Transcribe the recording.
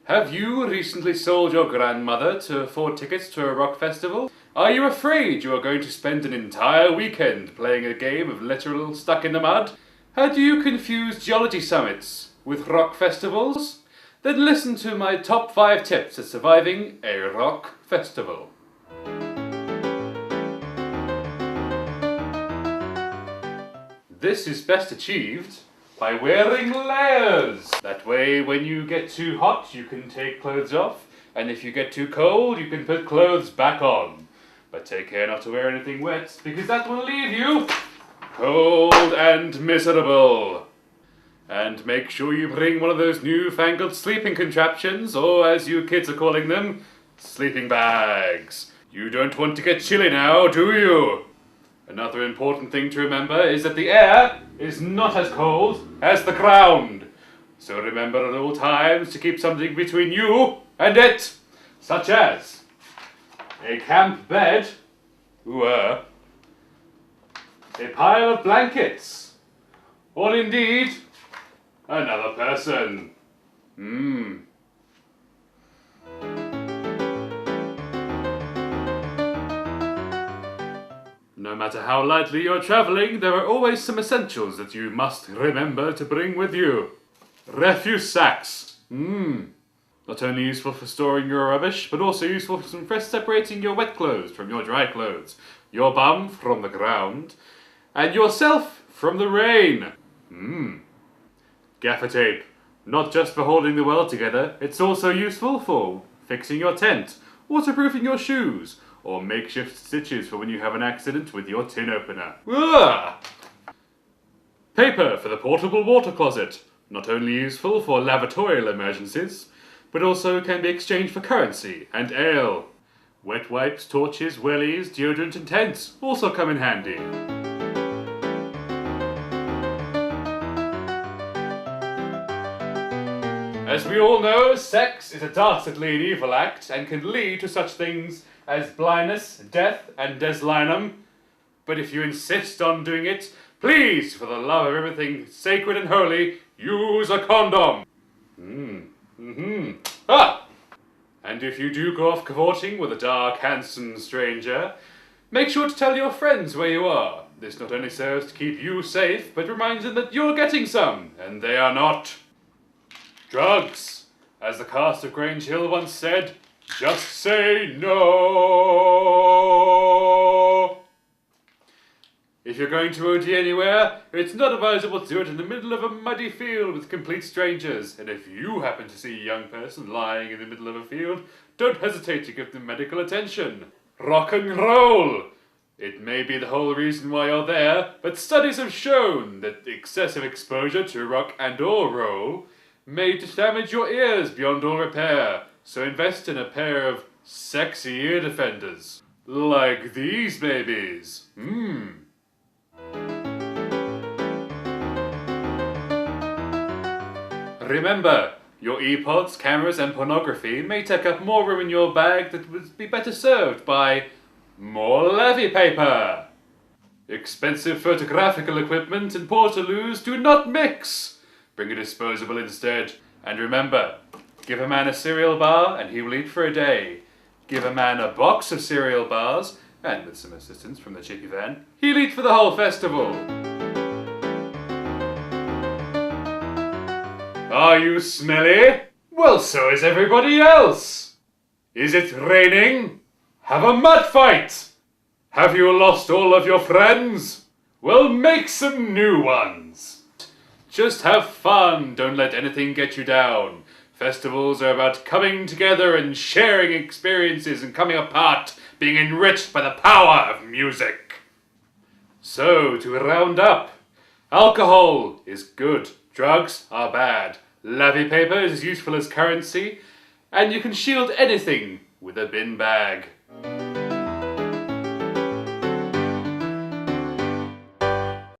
Have you recently sold your grandmother to afford tickets to a rock festival? Are you afraid you are going to spend an entire weekend playing a game of literal stuck in the mud? Had you confused geology summits with rock festivals? Then listen to my top 5 tips at surviving a rock festival. This is best achieved by wearing layers. That way, when you get too hot, you can take clothes off, and if you get too cold, you can put clothes back on. But take care not to wear anything wet, because that will leave you cold and miserable. And make sure you bring one of those newfangled sleeping contraptions, or as you kids are calling them, sleeping bags. You don't want to get chilly now, do you? Another important thing to remember is that the air is not as cold as the ground. So remember at all times to keep something between you and it, such as a camp bed, a pile of blankets, or indeed, another person. No matter how lightly you're traveling, there are always some essentials that you must remember to bring with you. Refuse sacks. Not only useful for storing your rubbish, but also useful for separating your wet clothes from your dry clothes, your bum from the ground, and yourself from the rain. Gaffer tape. Not just for holding the world together, it's also useful for fixing your tent, waterproofing your shoes, or makeshift stitches for when you have an accident with your tin opener. Paper for the portable water closet. Not only useful for lavatorial emergencies, but also can be exchanged for currency and ale. Wet wipes, torches, wellies, deodorant and tents also come in handy. As we all know, sex is a dastardly and evil act and can lead to such things as blindness, death, and deslinum. But if you insist on doing it, please, for the love of everything sacred and holy, use a condom. And if you do go off cavorting with a dark, handsome stranger, make sure to tell your friends where you are. This not only serves to keep you safe, but reminds them that you're getting some, and they are not. Drugs. As the cast of Grange Hill once said, just say no. If you're going to OD anywhere, it's not advisable to do it in the middle of a muddy field with complete strangers. And if you happen to see a young person lying in the middle of a field, don't hesitate to give them medical attention. Rock and roll. It may be the whole reason why you're there, but studies have shown that excessive exposure to rock and or roll may damage your ears beyond all repair. So invest in a pair of sexy ear defenders. Like these babies. Remember, your earpods, cameras and pornography may take up more room in your bag that would be better served by more levy paper. Expensive photographical equipment and portaloos do not mix. Bring a disposable instead. And remember, give a man a cereal bar and he will eat for a day. Give a man a box of cereal bars, and with some assistance from the chippy van, he'll eat for the whole festival. Are you smelly? Well, so is everybody else. Is it raining? Have a mud fight. Have you lost all of your friends? Well, make some new ones. Just have fun, don't let anything get you down. Festivals are about coming together and sharing experiences and coming apart, being enriched by the power of music. So, to round up, alcohol is good, drugs are bad, levy paper is as useful as currency, and you can shield anything with a bin bag.